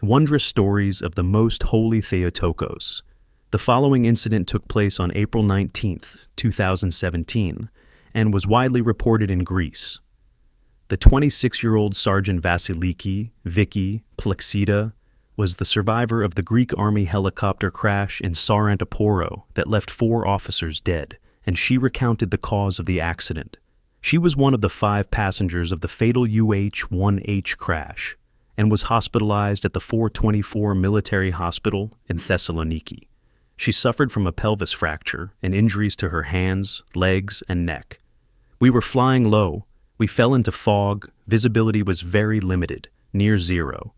Wondrous stories of the most holy Theotokos. The following incident took place on April 19, 2017, and was widely reported in Greece. The 26-year-old Sergeant Vasiliki Viki Plexida was the survivor of the Greek Army helicopter crash in Sarantaporo that left 4 officers dead, and she recounted the cause of the accident. She was one of the 5 passengers of the fatal UH-1H crash and was hospitalized at the 424 military hospital in Thessaloniki. She suffered from a pelvis fracture and injuries to her hands, legs, and neck. We were flying low. We fell into fog. Visibility was very limited, near zero.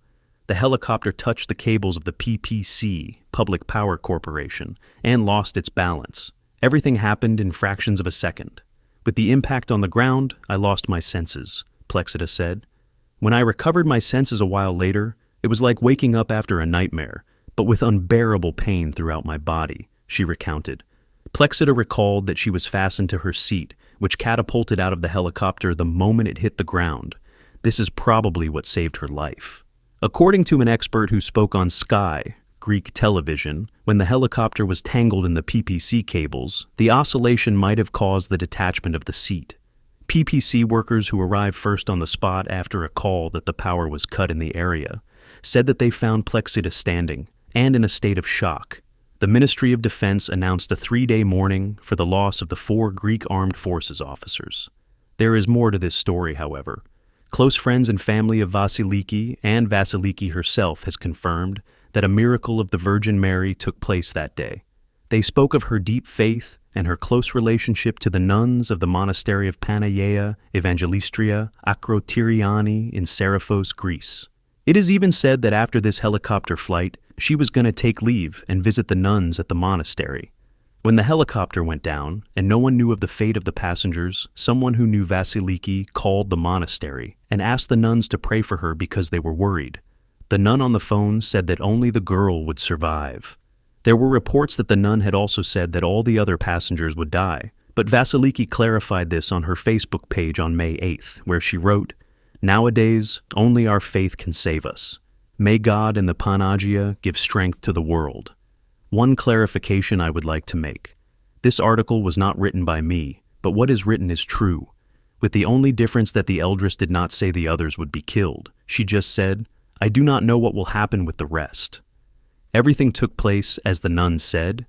The helicopter touched the cables of the PPC, Public Power Corporation, and lost its balance. Everything happened in fractions of a second. With the impact on the ground, I lost my senses, Plexida said. When I recovered my senses a while later, it was like waking up after a nightmare, but with unbearable pain throughout my body, she recounted. Plexida recalled that she was fastened to her seat, which catapulted out of the helicopter the moment it hit the ground. This is probably what saved her life. According to an expert who spoke on Sky, Greek television, when the helicopter was tangled in the PPC cables, the oscillation might have caused the detachment of the seat. PPC workers who arrived first on the spot after a call that the power was cut in the area said that they found Plexida standing and in a state of shock. The Ministry of Defense announced a 3-day mourning for the loss of the 4 Greek Armed Forces officers. There is more to this story, however. Close friends and family of Vasiliki and Vasiliki herself has confirmed that a miracle of the Virgin Mary took place that day. They spoke of her deep faith and her close relationship to the nuns of the monastery of Panagia Evangelistria Akrotiriani in Seraphos, Greece. It is even said that after this helicopter flight, she was going to take leave and visit the nuns at the monastery. When the helicopter went down and no one knew of the fate of the passengers, someone who knew Vasiliki called the monastery and asked the nuns to pray for her because they were worried. The nun on the phone said that only the girl would survive. There were reports that the nun had also said that all the other passengers would die, but Vasiliki clarified this on her Facebook page on May 8th, where she wrote, "Nowadays, only our faith can save us. May God and the Panagia give strength to the world." One clarification I would like to make. This article was not written by me, but what is written is true, with the only difference that the eldress did not say the others would be killed. She just said, "I do not know what will happen with the rest." Everything took place as the nuns said.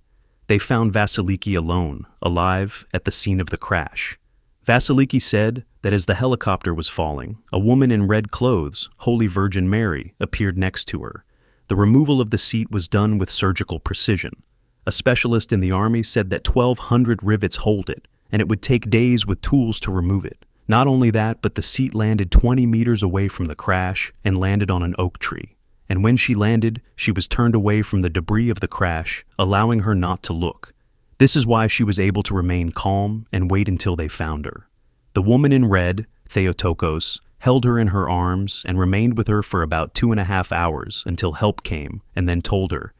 They found Vasiliki alone, alive, at the scene of the crash. Vasiliki said that as the helicopter was falling, a woman in red clothes, Holy Virgin Mary, appeared next to her. The removal of the seat was done with surgical precision. A specialist in the army said that 1,200 rivets hold it, and it would take days with tools to remove it. Not only that, but the seat landed 20 meters away from the crash and landed on an oak tree. And when she landed, she was turned away from the debris of the crash, allowing her not to look. This is why she was able to remain calm and wait until they found her. The woman in red, Theotokos, held her in her arms and remained with her for about 2.5 hours until help came and then told her,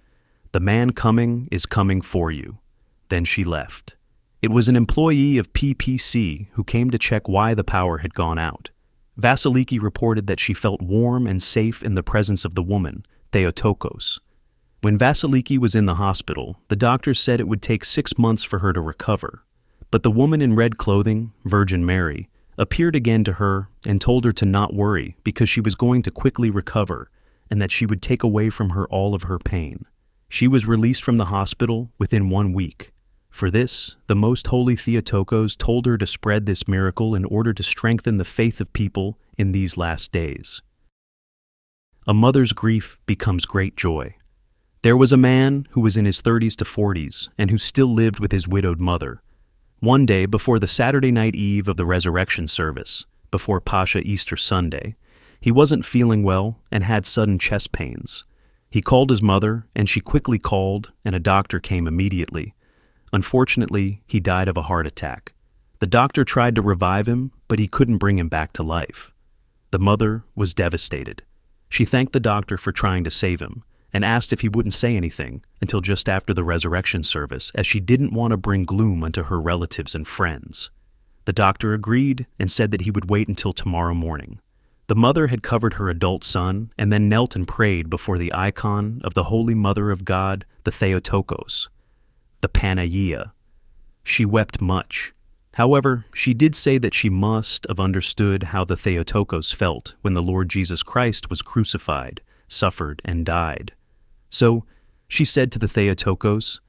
"The man coming is coming for you." Then she left. It was an employee of PPC who came to check why the power had gone out. Vasiliki reported that she felt warm and safe in the presence of the woman, Theotokos. When Vasiliki was in the hospital, the doctors said it would take 6 months for her to recover. But the woman in red clothing, Virgin Mary, appeared again to her and told her to not worry because she was going to quickly recover and that she would take away from her all of her pain. She was released from the hospital within 1 week. For this, the Most Holy Theotokos told her to spread this miracle in order to strengthen the faith of people in these last days. A mother's grief becomes great joy. There was a man who was in his 30s to 40s and who still lived with his widowed mother. One day before the Saturday night eve of the resurrection service, before Pascha Easter Sunday, he wasn't feeling well and had sudden chest pains. He called his mother, and she quickly called, and a doctor came immediately. Unfortunately, he died of a heart attack. The doctor tried to revive him, but he couldn't bring him back to life. The mother was devastated. She thanked the doctor for trying to save him, and asked if he wouldn't say anything until just after the resurrection service, as she didn't want to bring gloom unto her relatives and friends. The doctor agreed and said that he would wait until tomorrow morning. The mother had covered her adult son and then knelt and prayed before the icon of the Holy Mother of God, the Theotokos, the Panagea. She wept much. However, she did say that she must have understood how the Theotokos felt when the Lord Jesus Christ was crucified, suffered, and died. So she said to the Theotokos,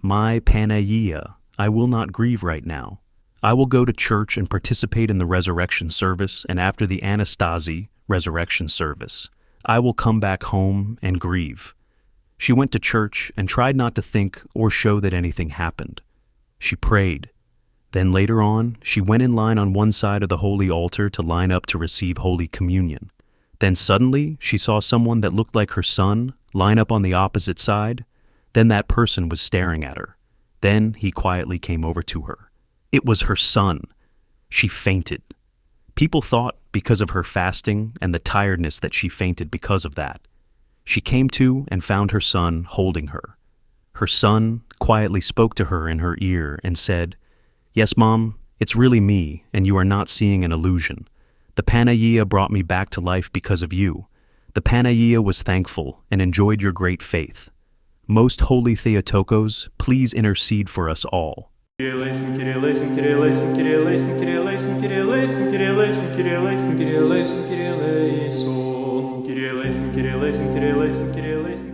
"My Panagea, I will not grieve right now. I will go to church and participate in the resurrection service, and after the Anastasi resurrection service, I will come back home and grieve." She went to church and tried not to think or show that anything happened. She prayed. Then later on, she went in line on one side of the holy altar to line up to receive Holy Communion. Then suddenly, she saw someone that looked like her son line up on the opposite side. Then that person was staring at her. Then he quietly came over to her. It was her son. She fainted. People thought because of her fasting and the tiredness that she fainted because of that. She came to and found her son holding her. Her son quietly spoke to her in her ear and said, "Yes, Mom, it's really me, and you are not seeing an illusion. The Panagea brought me back to life because of you. The Panagea was thankful and enjoyed your great faith. Most Holy Theotokos, please intercede for us all." Kyrie eleison, Kyrie eleison, Kyrie eleison, Kyrie eleison, Kyrie eleison, Kyrie eleison, Kyrie eleison, Kyrie eleison, Kyrie eleison, Kyrie eleison, Kyrie eleison, Kyrie eleison, Kyrie eleison, Kyrie eleison, Kyrie eleison.